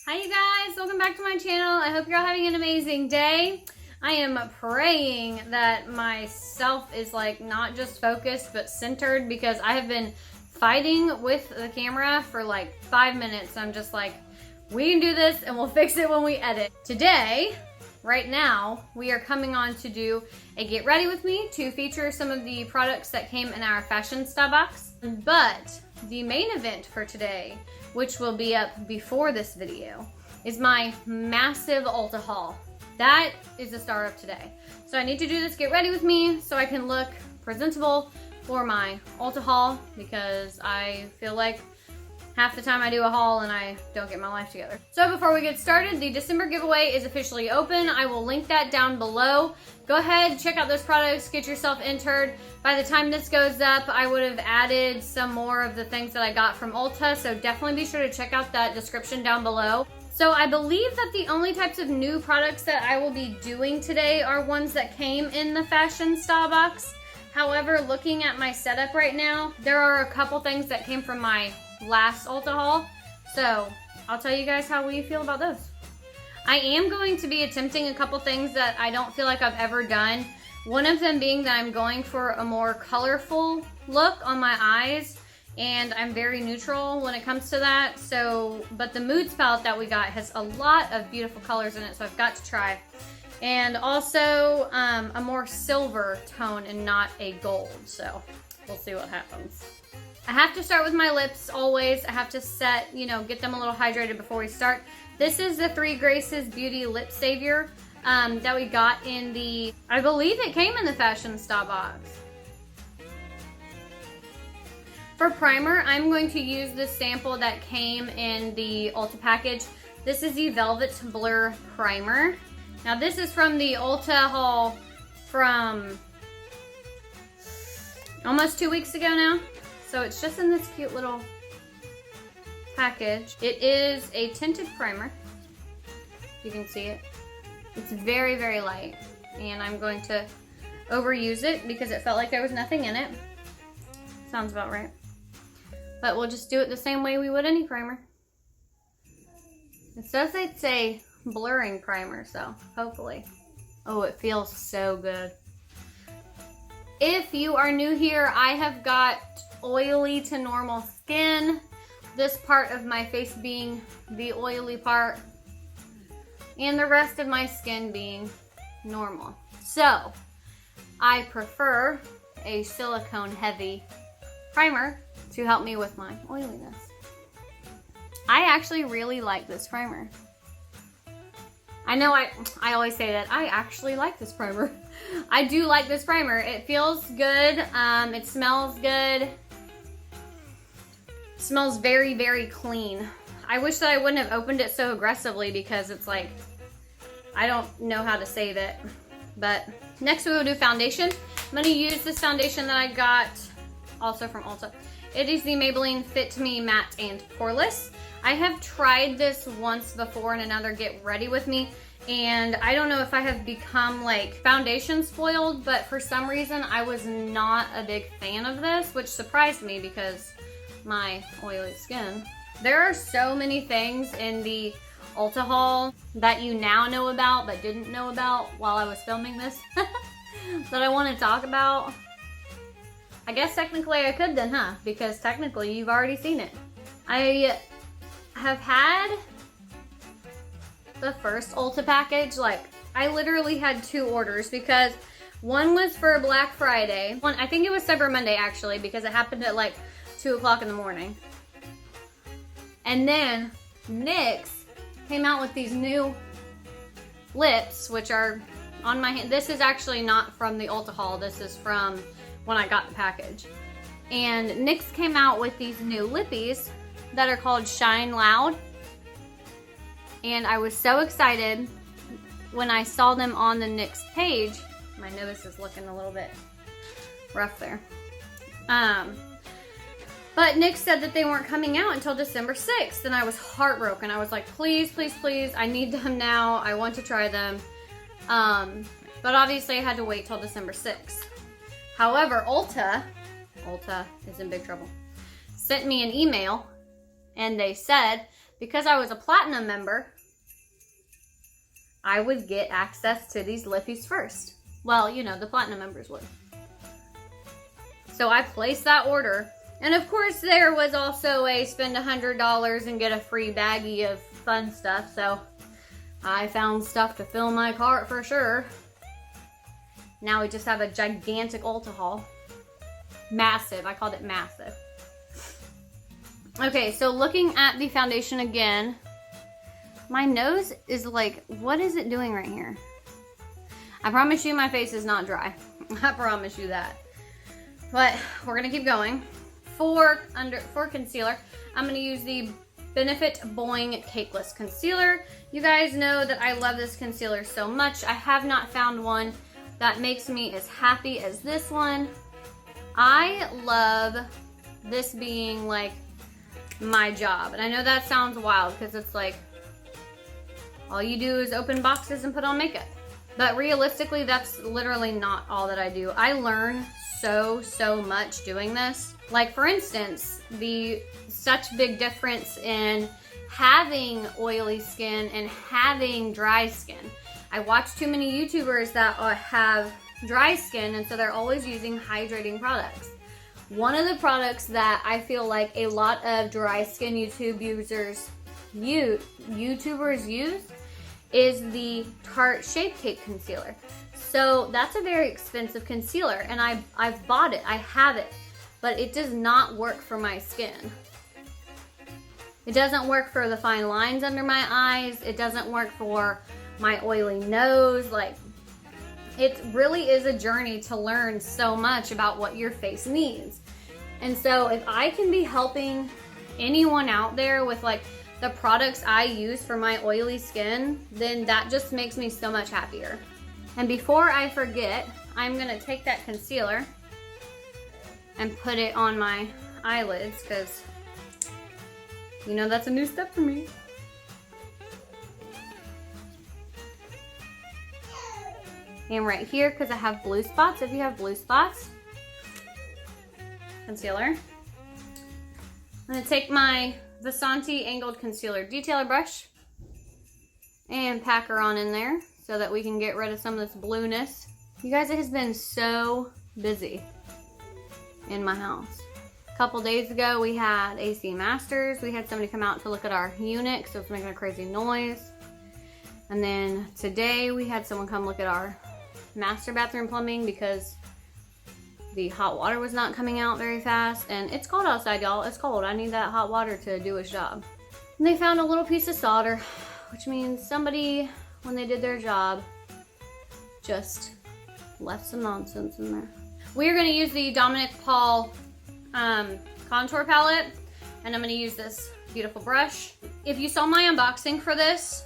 Hi you guys, welcome back to my channel. I hope you're all having an amazing day. I am praying that myself is like not just focused but centered because I have been fighting with the camera for like 5 minutes. I'm just like, we can do this and we'll fix it when we edit. Today, right now, we are coming on to do a get ready with me to feature some of the products that came in our Fashionsta box. But the main event for today, which will be up before this video, is my massive Ulta haul. That is the star of today. So I need to do this get ready with me so I can look presentable for my Ulta haul, because I feel like half the time I do a haul and I don't get my life together. So before we get started, the December giveaway is officially open. I will link that down below. Go ahead, check out those products, get yourself entered. By the time this goes up, I would have added some more of the things that I got from Ulta, so definitely be sure to check out that description down below. So I believe that the only types of new products that I will be doing today are ones that came in the Fashionsta box. However, looking at my setup right now, there are a couple things that came from my last Ulta haul, so I'll tell you guys how we feel about those. I am going to be attempting a couple things that I don't feel like I've ever done. One of them being that I'm going for a more colorful look on my eyes, and I'm very neutral when it comes to that. So, but the Moods palette that we got has a lot of beautiful colors in it, so I've got to try. And also a more silver tone and not a gold, so we'll see what happens. I have to start with my lips always. I have to set, get them a little hydrated before we start. This is the 3 Graces Beauty Lip Savior that we got in the, I believe it came in the Fashionsta box. For primer, I'm going to use the sample that came in the Ulta package. This is the Velvet Blur Primer. Now this is from the Ulta haul from almost 2 weeks ago now. So it's just in this cute little package. It is a tinted primer. You can see it. It's very, very light. And I'm going to overuse it because it felt like there was nothing in it. Sounds about right. But we'll just do it the same way we would any primer. It says it's a blurring primer, so hopefully. Oh, it feels so good. If you are new here, I have got oily to normal skin. This part of my face being the oily part, and the rest of my skin being normal. So, I prefer a silicone heavy primer to help me with my oiliness. I actually really like this primer. I know I always say that. I actually like this primer. I do like this primer. It feels good. It smells good. It smells very, very clean. I wish that I wouldn't have opened it so aggressively because it's like, I don't know how to say that. But next we will do foundation. I'm going to use this foundation that I got also from Ulta. It is the Maybelline Fit Me Matte and Poreless. I have tried this once before in another get ready with me, and I don't know if I have become like foundation spoiled, but for some reason I was not a big fan of this, which surprised me because my oily skin. There are so many things in the Ulta haul that you now know about but didn't know about while I was filming this that I want to talk about. I guess technically I could then, huh? Because technically you've already seen it. I have had the first Ulta package. Like, I literally had 2 orders because one was for Black Friday. One, I think it was Cyber Monday actually, because it happened at like 2 o'clock in the morning. And then NYX came out with these new lips, which are on my hand. This is actually not from the Ulta haul. This is from when I got the package. And NYX came out with these new lippies that are called Shine Loud. And I was so excited when I saw them on the NYX page. My nose is looking a little bit rough there. But NYX said that they weren't coming out until December 6th, and I was heartbroken. I was like, please, please, please, I need them now. I want to try them. But obviously I had to wait till December 6th. However, Ulta is in big trouble, sent me an email, and they said because I was a platinum member, I would get access to these lippies first. Well, you know, the platinum members would. So I placed that order. And of course there was also a spend $100 and get a free baggie of fun stuff. So I found stuff to fill my cart for sure. Now we just have a gigantic Ulta haul. Massive, I called it massive. Okay, so looking at the foundation again, my nose is like, what is it doing right here? I promise you my face is not dry. I promise you that. But we're gonna keep going. For concealer, I'm gonna use the Benefit Boing Cakeless Concealer. You guys know that I love this concealer so much. I have not found one that makes me as happy as this one. I love this being like my job. And I know that sounds wild because it's like, all you do is open boxes and put on makeup. But realistically, that's literally not all that I do. I learn so much doing this. Like for instance, the such big difference in having oily skin and having dry skin. I watch too many YouTubers that have dry skin, and so they're always using hydrating products. One of the products that I feel like a lot of dry skin YouTubers use is the Tarte Shape Tape Concealer. So that's a very expensive concealer, and I've bought it, I have it, but it does not work for my skin. It doesn't work for the fine lines under my eyes. It doesn't work for my oily nose. Like, it really is a journey to learn so much about what your face needs. And so if I can be helping anyone out there with like the products I use for my oily skin, then that just makes me so much happier. And before I forget, I'm gonna take that concealer and put it on my eyelids, because you know that's a new step for me. And right here, because I have blue spots, if you have blue spots, concealer. I'm gonna take my Vasanti Angled Concealer Detailer Brush and pack her on in there so that we can get rid of some of this blueness. You guys, it has been so busy in my house. A couple days ago, we had AC Masters. We had somebody come out to look at our unit, so it's making a crazy noise. And then today, we had someone come look at our master bathroom plumbing because the hot water was not coming out very fast. And it's cold outside, y'all. It's cold. I need that hot water to do its job. And they found a little piece of solder, which means somebody, when they did their job, just left some nonsense in there. We're gonna use the Dominic Paul contour palette, and I'm gonna use this beautiful brush. If you saw my unboxing for this,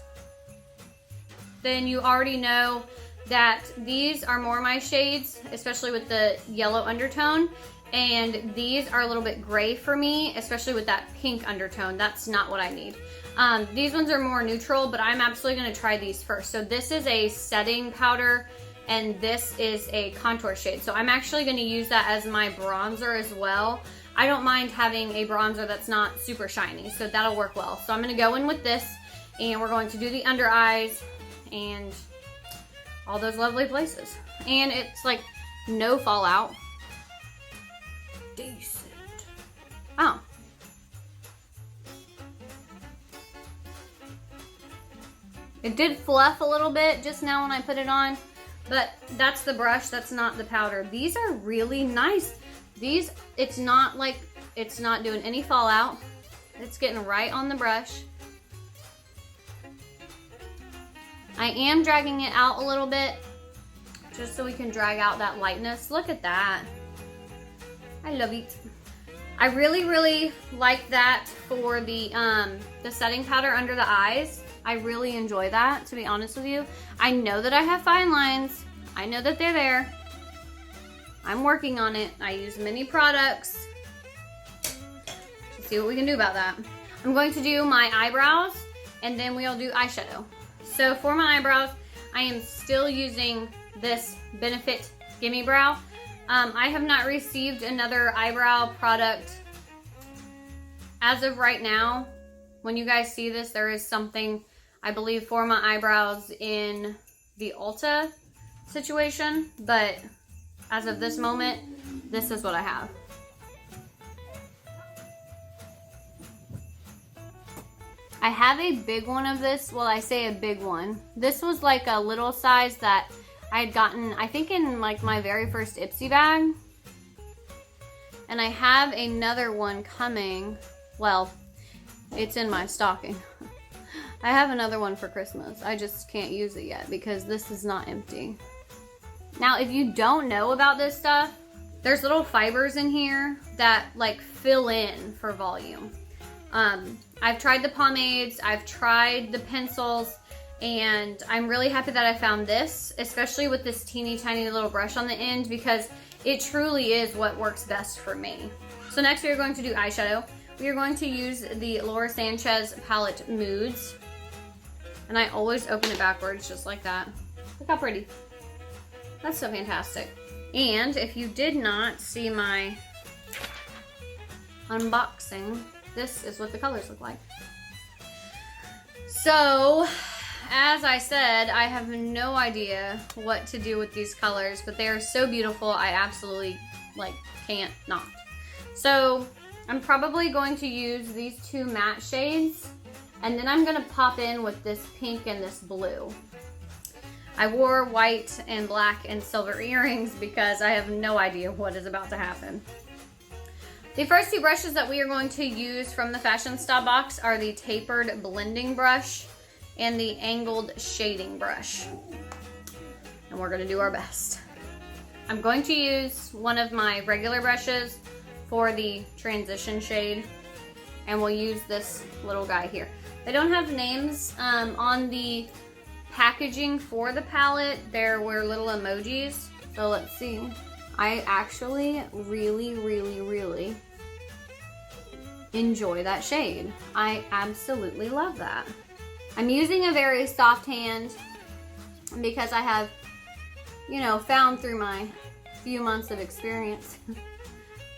then you already know that these are more my shades, especially with the yellow undertone, and these are a little bit gray for me, especially with that pink undertone. That's not what I need. These ones are more neutral, but I'm absolutely gonna try these first. So this is a setting powder, and this is a contour shade. So I'm actually gonna use that as my bronzer as well. I don't mind having a bronzer that's not super shiny, so that'll work well. So I'm gonna go in with this, and we're going to do the under eyes and all those lovely places. And it's like no fallout. Decent. Oh. It did fluff a little bit just now when I put it on, but that's the brush, that's not the powder. These are really nice. These, it's not like, it's not doing any fallout. It's getting right on the brush. I am dragging it out a little bit just so we can drag out that lightness. Look at that. I love it. I really like that for the setting powder under the eyes. I really enjoy that, to be honest with you. I know that I have fine lines. I know that they're there. I'm working on it. I use many products. Let's see what we can do about that. I'm going to do my eyebrows, and then we'll do eyeshadow. So for my eyebrows, I am still using this Benefit Gimme Brow. I have not received another eyebrow product as of right now. when you guys see this, there is something, I believe, for my eyebrows in the Ulta situation, but as of this moment, this is what I have. I have a big one of this. Well, I say a big one. This was like a little size that I had gotten, I think, in like my very first IPSY bag. And I have another one coming. Well, it's in my stocking. I have another one for Christmas. I just can't use it yet because this is not empty. Now, if you don't know about this stuff, there's little fibers in here that like fill in for volume. I've tried the pomades, I've tried the pencils, and I'm really happy that I found this, especially with this teeny tiny little brush on the end, because it truly is what works best for me. So next we are going to do eyeshadow. We are going to use the Sanchez palette Moods. And I always open it backwards just like that. Look how pretty. That's so fantastic. And if you did not see my unboxing, this is what the colors look like. So, as I said, I have no idea what to do with these colors, but they are so beautiful, I absolutely can't not. So, I'm probably going to use these two matte shades, and then I'm going to pop in with this pink and this blue. I wore white and black and silver earrings because I have no idea what is about to happen. The first two brushes that we are going to use from the Fashionsta box are the tapered blending brush and the angled shading brush. And we're going to do our best. I'm going to use one of my regular brushes for the transition shade, and we'll use this little guy here. They don't have names on the packaging for the palette. There were little emojis. So let's see. I actually really enjoy that shade. I absolutely love that. I'm using a very soft hand because I have, you know, found through my few months of experience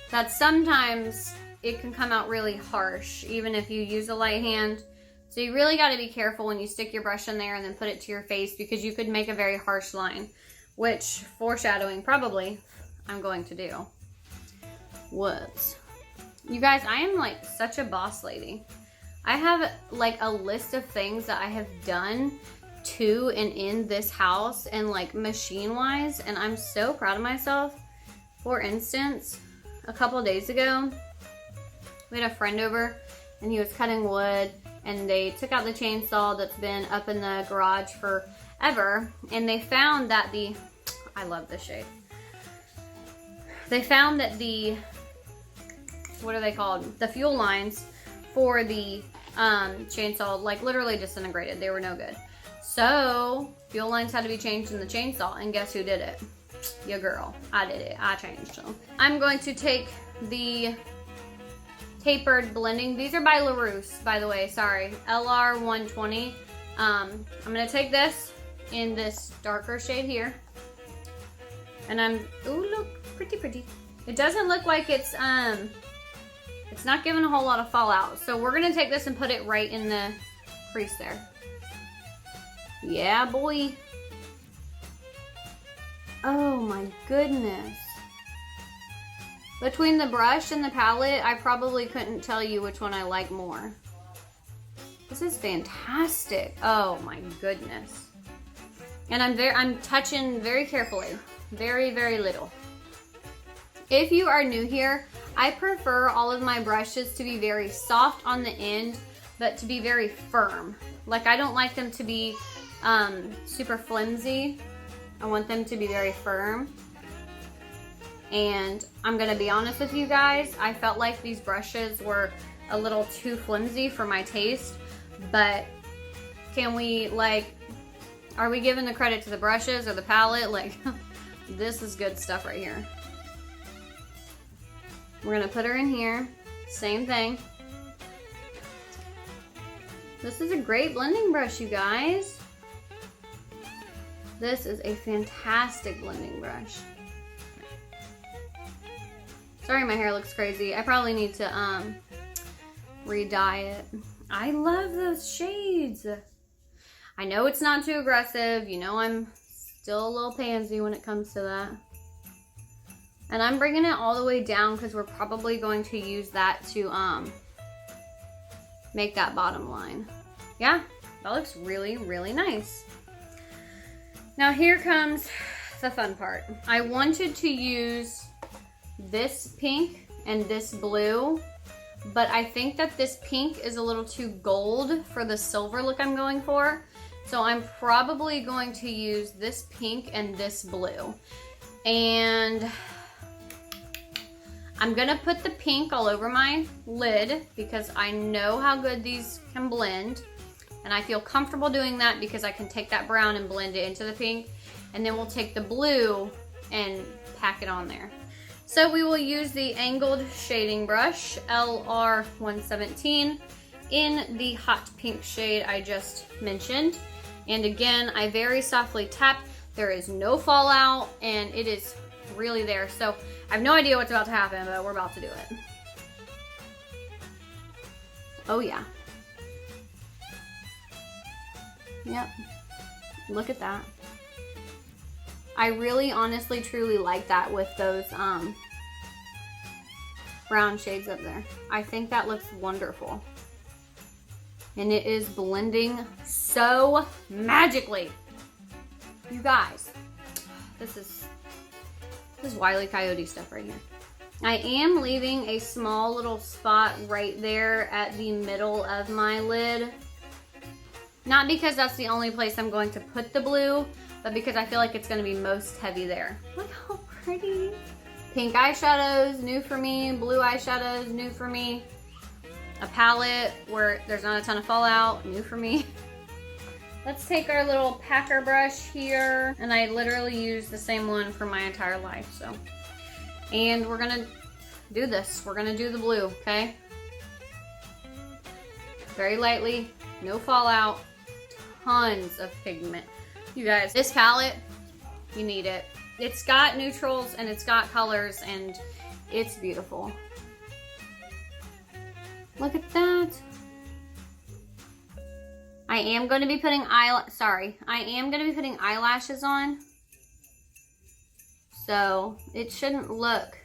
that sometimes it can come out really harsh even if you use a light hand. So you really got to be careful when you stick your brush in there and then put it to your face, because you could make a very harsh line, which, foreshadowing, probably I'm going to do. Whoops. You guys, I am like such a boss lady. I have like a list of things that I have done to and in this house and like machine wise, and I'm so proud of myself. For instance, a couple days ago, we had a friend over and he was cutting wood, and they took out the chainsaw that's been up in the garage forever, and they found that I love this shade. They found that what are they called? The fuel lines for the chainsaw like literally disintegrated. They were no good. So fuel lines had to be changed in the chainsaw, and guess who did it? Your girl. I did it. I changed them. I'm going to take the tapered blending. These are by Laruce, by the way. Sorry, LR 120. I'm gonna take this in this darker shade here, and ooh, look, pretty. It doesn't look like it's not giving a whole lot of fallout. So we're gonna take this and put it right in the crease there. Yeah, boy. Oh my goodness. Between the brush and the palette, I probably couldn't tell you which one I like more. This is fantastic. Oh my goodness. And I'm touching very carefully. Very little. If you are new here, I prefer all of my brushes to be very soft on the end, but to be very firm. Like, I don't like them to be super flimsy. I want them to be very firm. And I'm gonna be honest with you guys, I felt like these brushes were a little too flimsy for my taste, but can we, are we giving the credit to the brushes or the palette? Like, this is good stuff right here. We're gonna put her in here, same thing. This is a great blending brush, you guys. This is a fantastic blending brush. Sorry, my hair looks crazy. I probably need to re-dye it. I love those shades. I know it's not too aggressive. You know I'm still a little pansy when it comes to that. And I'm bringing it all the way down because we're probably going to use that to make that bottom line. Yeah, that looks really, really nice. Now here comes the fun part. I wanted to use this pink and this blue, but I think that this pink is a little too gold for the silver look I'm going for. So I'm probably going to use this pink and this blue. And I'm gonna put the pink all over my lid because I know how good these can blend. And I feel comfortable doing that because I can take that brown and blend it into the pink. And then we'll take the blue and pack it on there. So we will use the angled shading brush, LR117, in the hot pink shade I just mentioned. And again, I very softly tap. There is no fallout and it is really there. So I have no idea what's about to happen, but we're about to do it. Oh yeah. Yep. Look at that. I really honestly truly like that with those brown shades up there. I think that looks wonderful. And it is blending so magically. You guys, this is Wile E. Coyote stuff right here. I am leaving a small little spot right there at the middle of my lid. Not because that's the only place I'm going to put the blue, but because I feel like it's going to be most heavy there. Look how pretty. Pink eyeshadows, new for me. Blue eyeshadows, new for me. A palette where there's not a ton of fallout, new for me. Let's take our little packer brush here, and I literally use the same one for my entire life, so. And we're gonna do this. We're gonna do the blue, okay? Very lightly, no fallout, tons of pigment. You guys, this palette, you need it. It's got neutrals and it's got colors and it's beautiful. Look at that. I am going to be putting eyelashes on. So it shouldn't look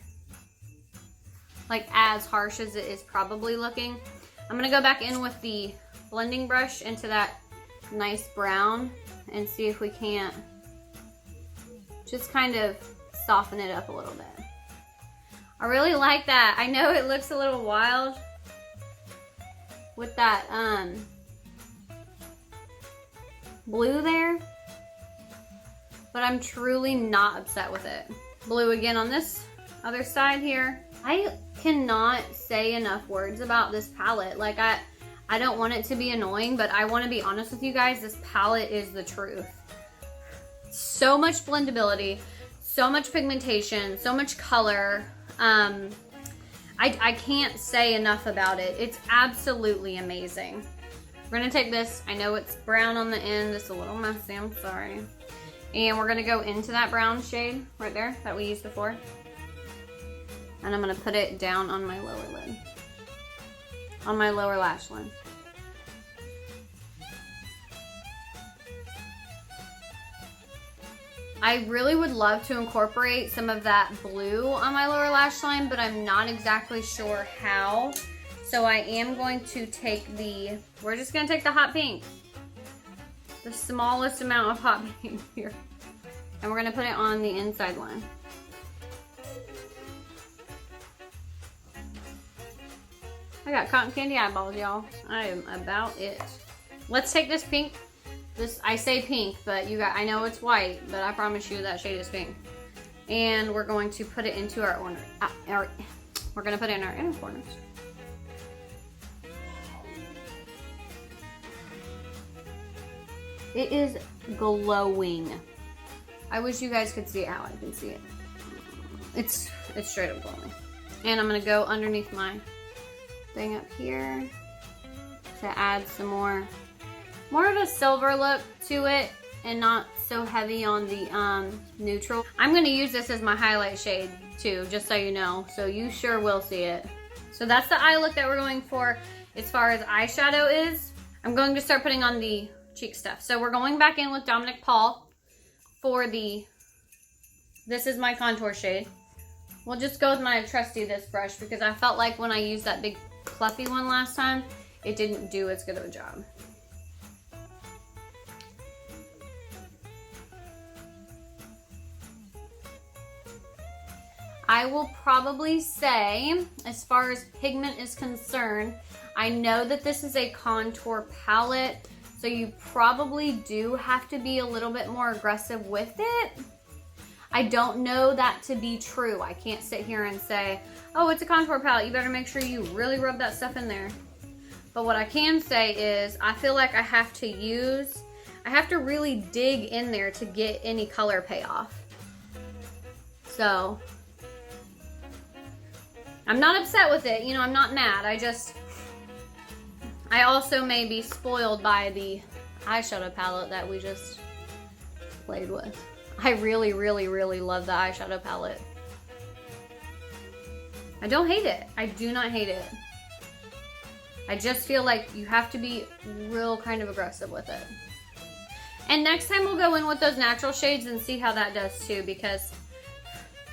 like as harsh as it is probably looking. I'm going to go back in with the blending brush into that nice brown and see if we can't just kind of soften it up a little bit. I really like that. I know it looks a little wild with that blue there, but I'm truly not upset with it. Blue again on this other side here. I cannot say enough words about this palette. Like I don't want it to be annoying, but I want to be honest with you guys, this palette is the truth. So much blendability, so much pigmentation, so much color. I can't say enough about it. It's absolutely amazing. We're gonna take this, I know it's brown on the end, it's a little messy, I'm sorry. And we're gonna go into that brown shade right there that we used before. And I'm gonna put it down on my lower lid, on my lower lash line. I really would love to incorporate some of that blue on my lower lash line, but I'm not exactly sure how. So I am going to take we're just gonna take the hot pink. The smallest amount of hot pink here. And we're gonna put it on the inside line. I got cotton candy eyeballs, y'all. I am about it. Let's take this pink. I say pink, but I know it's white, but I promise you that shade is pink. And we're going to put it into we're gonna put it in our inner corners. It is glowing. I wish you guys could see how I can see it. It's straight up glowing. And I'm gonna go underneath my thing up here to add some more of a silver look to it and not so heavy on the neutral. I'm gonna use this as my highlight shade too, just so you know. So you sure will see it. So that's the eye look that we're going for. as far as eyeshadow is, I'm going to start putting on the cheek stuff. So we're going back in with Dominic Paul for the, this is my contour shade. We'll just go with my trusty this brush because I felt like when I used that big fluffy one last time, it didn't do as good of a job. I will probably say, as far as pigment is concerned, I know that this is a contour palette, so you probably do have to be a little bit more aggressive with it. I don't know that to be true. I can't sit here and say, oh, it's a contour palette, you better make sure you really rub that stuff in there. But what I can say is, I feel like I have to really dig in there to get any color payoff. So, I'm not upset with it, you know, I'm not mad. I also may be spoiled by the eyeshadow palette that we just played with. I really, really, really love the eyeshadow palette. I don't hate it. I do not hate it. I just feel like you have to be real kind of aggressive with it. And next time we'll go in with those natural shades and see how that does too, because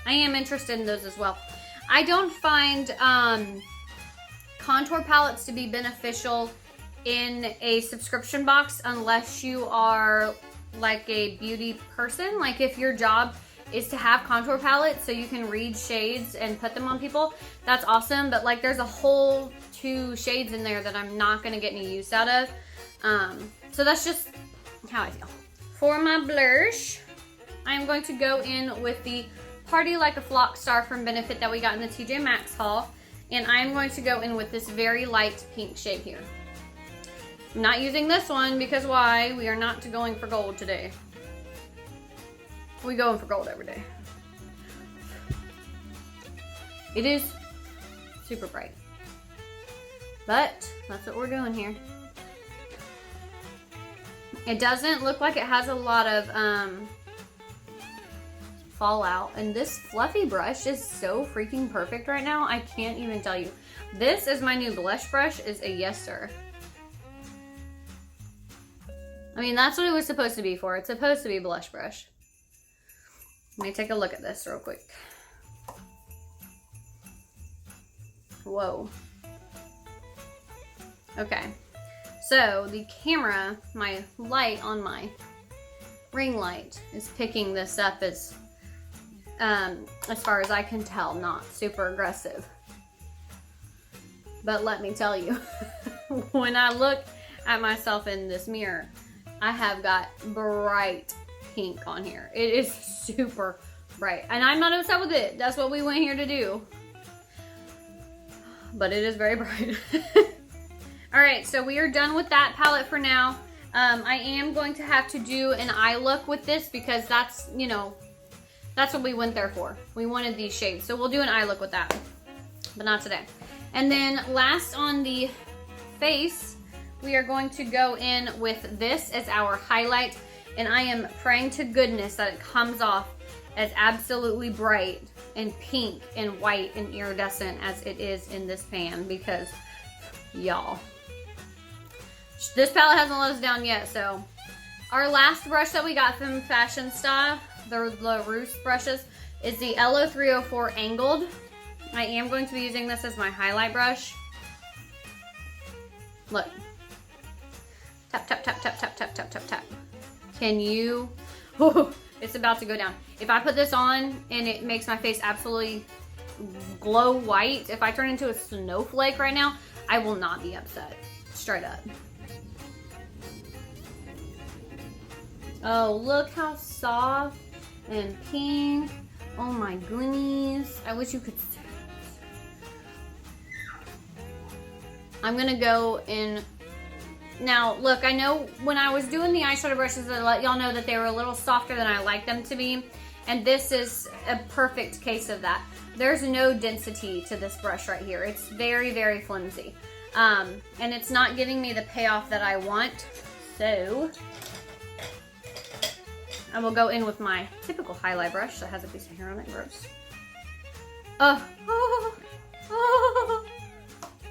I am interested in those as well. I don't find contour palettes to be beneficial in a subscription box unless you are like a beauty person. Like if your job is to have contour palettes so you can read shades and put them on people, that's awesome. But like there's a whole 2 shades in there that I'm not gonna get any use out of. So that's just how I feel. For my blush, I'm going to go in with the Party Like a Flock Star from Benefit that we got in the TJ Maxx haul. And I'm going to go in with this very light pink shade here. I'm not using this one because why? We are not going for gold today. We going for gold every day. It is super bright. But that's what we're doing here. It doesn't look like it has a lot of fallout, and this fluffy brush is so freaking perfect right now. I can't even tell you. This is my new blush brush, is a yes sir. I mean, that's what it was supposed to be for. It's supposed to be a blush brush. Let me take a look at this real quick. Whoa. Okay, so the camera, my light on my ring light is picking this up as far as I can tell, not super aggressive. But let me tell you, when I look at myself in this mirror, I have got bright pink on here. It is super bright, and I'm not upset with it. That's what we went here to do. But it is very bright. All right, so we are done with that palette for now. I am going to have to do an eye look with this because that's, you know, that's what we went there for. We wanted these shades, so we'll do an eye look with that, but not today. And then last on the face, we are going to go in with this as our highlight, and I am praying to goodness that it comes off as absolutely bright and pink and white and iridescent as it is in this pan, because y'all, this palette hasn't let us down yet. So our last brush that we got from Fashionsta, the Laruce brushes, is the LO304 Angled. I am going to be using this as my highlight brush. Look. Tap, tap, tap, tap, tap, tap, tap, tap, tap. Can you? Oh, it's about to go down. If I put this on and it makes my face absolutely glow white, if I turn into a snowflake right now, I will not be upset. Straight up. Oh, look how soft and pink. Oh my goodness. I wish you could see it. I'm gonna go in. Now, look, I know when I was doing the eyeshadow brushes, I let y'all know that they were a little softer than I like them to be. And this is a perfect case of that. There's no density to this brush right here. It's very, very flimsy. And it's not giving me the payoff that I want. So I will go in with my typical highlight brush that has a piece of hair on it. Gross.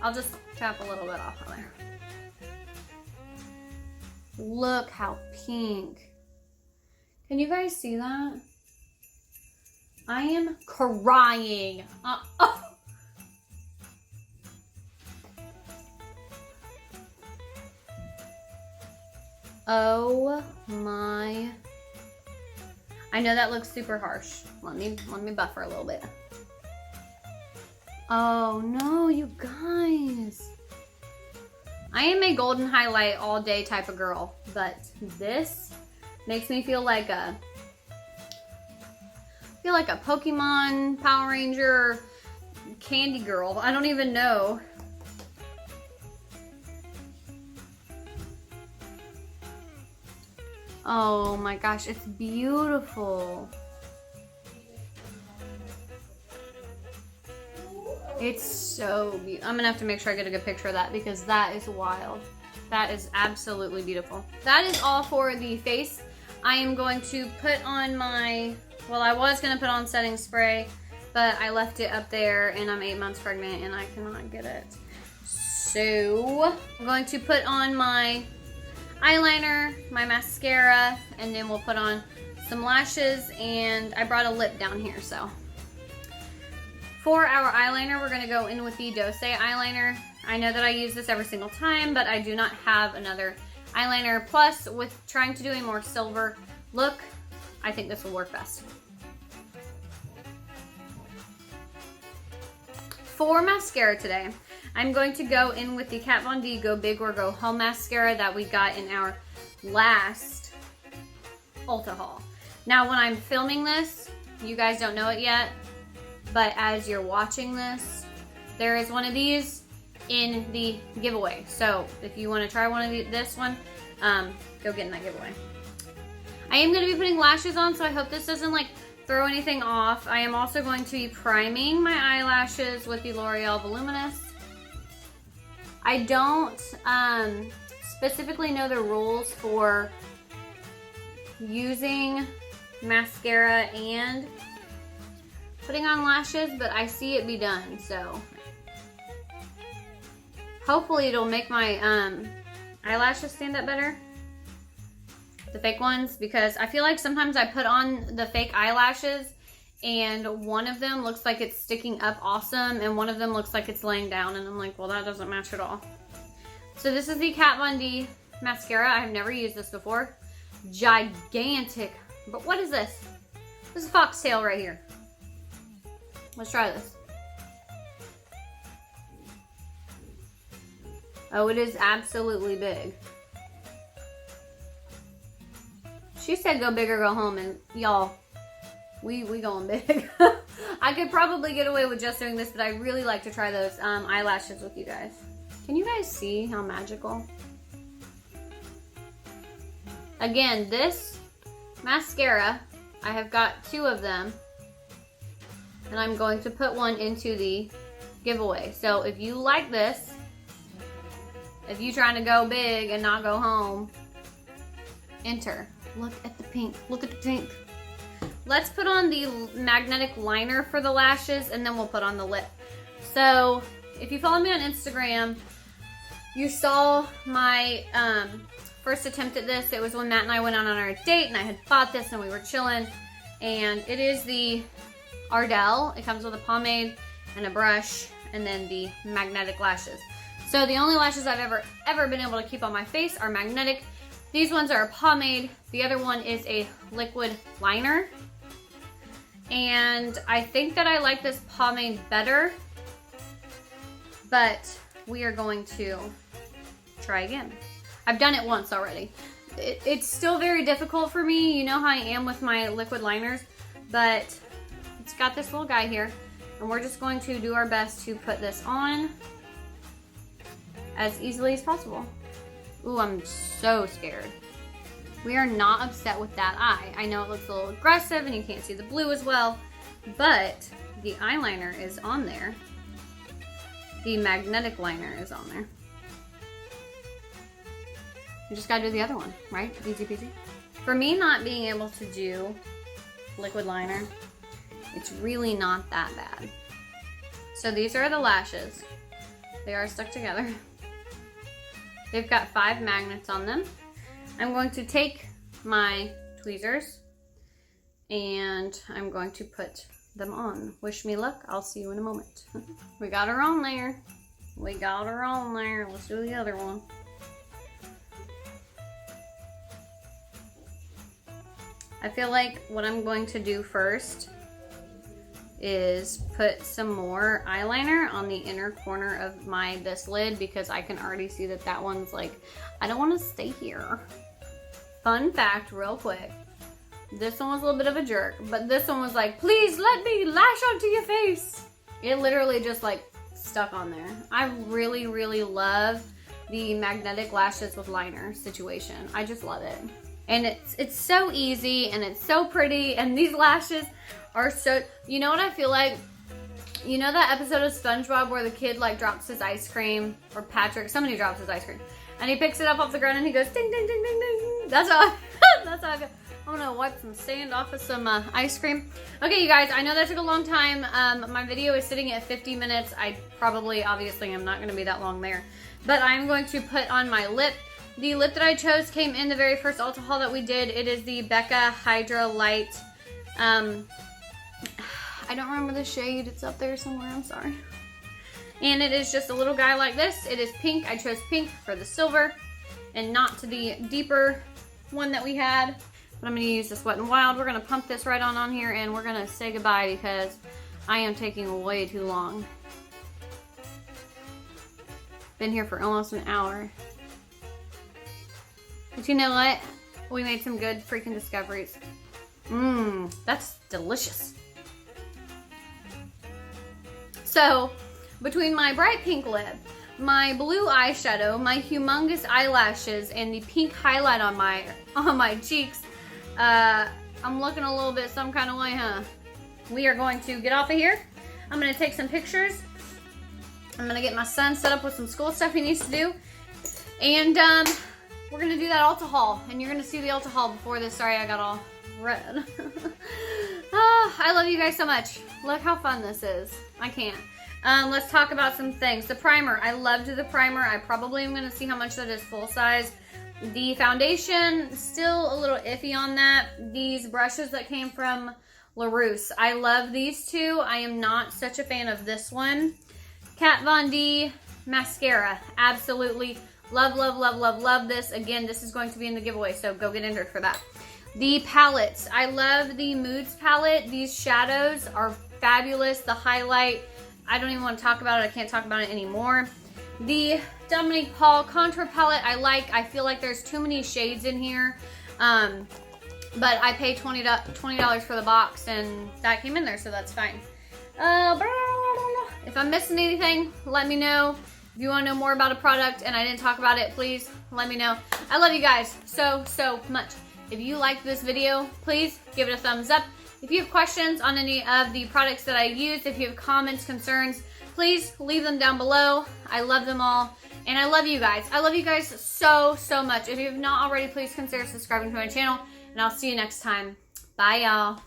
I'll just tap a little bit off of there. Look how pink. Can you guys see that? I am crying. Oh my. I know that looks super harsh. Let me buffer a little bit. Oh no, you guys. I am a golden highlight all day type of girl, but this makes me feel like a Pokemon, Power Ranger, candy girl. I don't even know. Oh my gosh, it's beautiful. It's so beautiful. I'm gonna have to make sure I get a good picture of that because that is wild. That is absolutely beautiful. That is all for the face. I am going to put on my, well, I was gonna put on setting spray, but I left it up there and I'm 8 months pregnant and I cannot get it. So I'm going to put on my eyeliner, my mascara, and then we'll put on some lashes, and I brought a lip down here. So for our eyeliner, we're gonna go in with the Dose eyeliner. I know that I use this every single time, but I do not have another eyeliner. Plus, with trying to do a more silver look, I think this will work best. For mascara today, I'm going to go in with the Kat Von D Go Big or Go Home Mascara that we got in our last Ulta haul. Now, when I'm filming this, you guys don't know it yet, but as you're watching this, there is one of these in the giveaway. So if you want to try one of this one, go get in that giveaway. I am going to be putting lashes on, so I hope this doesn't like throw anything off. I am also going to be priming my eyelashes with the L'Oreal Voluminous. I don't specifically know the rules for using mascara and putting on lashes, but I see it be done, so hopefully it'll make my eyelashes stand up better, the fake ones, because I feel like sometimes I put on the fake eyelashes and one of them looks like it's sticking up awesome and one of them looks like it's laying down, and I'm like, well, that doesn't match at all. So this is the Kat Von D mascara. I have never used this before. Gigantic. But what is this? This is a foxtail right here. Let's try this. Oh, it is absolutely big. She said go big or go home, and y'all, we going big. I could probably get away with just doing this, but I really like to try those eyelashes with you guys. Can you guys see how magical? Again, this mascara, I have got 2 of them, and I'm going to put one into the giveaway. So if you like this, if you're trying to go big and not go home, enter. Look at the pink. Look at the pink. Let's put on the magnetic liner for the lashes, and then we'll put on the lip. So if you follow me on Instagram, you saw my first attempt at this. It was when Matt and I went out on our date, and I had bought this and we were chilling. And it is the Ardell. It comes with a pomade and a brush, and then the magnetic lashes. So the only lashes I've ever been able to keep on my face are magnetic. These ones are a pomade. The other one is a liquid liner. And I think that I like this pomade better, but we are going to try again. I've done it once already. It's still very difficult for me. You know how I am with my liquid liners, but it's got this little guy here, and we're just going to do our best to put this on as easily as possible. Ooh, I'm so scared. We are not upset with that eye. I know it looks a little aggressive and you can't see the blue as well, but the eyeliner is on there. The magnetic liner is on there. You just gotta do the other one, right? Easy peasy. For me not being able to do liquid liner, it's really not that bad. So these are the lashes. They are stuck together. They've got 5 magnets on them. I'm going to take my tweezers and I'm going to put them on. Wish me luck. I'll see you in a moment. We got her on there. We got her on there. Let's do the other one. I feel like what I'm going to do first is put some more eyeliner on the inner corner of this lid, because I can already see that that one's like, I don't want to stay here. Fun fact real quick, this one was a little bit of a jerk, but this one was like, please let me lash onto your face. It literally just like stuck on there. I really, really love the magnetic lashes with liner situation. I just love it. And it's so easy and it's so pretty, and these lashes are so, you know what I feel like? You know that episode of SpongeBob where the kid like drops his ice cream, or Patrick, somebody drops his ice cream, and he picks it up off the ground and he goes ding, ding, ding, ding, ding. That's how that's how I feel. I'm gonna wipe some sand off of some ice cream. Okay, you guys, I know that took a long time. My video is sitting at 50 minutes. I probably, obviously, I'm not gonna be that long there, but I'm going to put on my lip. The lip that I chose came in the very first Ulta haul that we did. It is the Becca Hydra-light. I don't remember the shade. It's up there somewhere. I'm sorry. And it is just a little guy like this. It is pink. I chose pink for the silver and not to the deeper one that we had. But I'm going to use this Wet n Wild. We're going to pump this right on here, and we're going to say goodbye because I am taking way too long. Been here for almost an hour. But you know what? We made some good freaking discoveries. Mmm, that's delicious. So, between my bright pink lip, my blue eyeshadow, my humongous eyelashes, and the pink highlight on my cheeks, I'm looking a little bit some kind of way, huh? We are going to get off of here. I'm going to take some pictures. I'm going to get my son set up with some school stuff he needs to do. And, we're going to do that Ulta haul, and you're going to see the Ulta haul before this. Sorry, I got all red. I love you guys so much. Look how fun this is. I can't. Let's talk about some things. The primer. I loved the primer. I probably am going to see how much that is full size. The foundation, still a little iffy on that. These brushes that came from Laruce. I love these two. I am not such a fan of this one. Kat Von D mascara. Absolutely. Love, love, love, love, love this. Again, this is going to be in the giveaway, so go get entered for that. The palettes. I love the Moods palette. These shadows are fabulous. The highlight, I don't even want to talk about it. I can't talk about it anymore. The Dominic contour palette I like. I feel like there's too many shades in here. But I paid $20 for the box, and that came in there, so that's fine. If I'm missing anything, let me know. If you want to know more about a product and I didn't talk about it, please let me know. I love you guys so, so much. If you liked this video, please give it a thumbs up. If you have questions on any of the products that I used, if you have comments, concerns, please leave them down below. I love them all. And I love you guys. I love you guys so, so much. If you have not already, please consider subscribing to my channel. And I'll see you next time. Bye, y'all.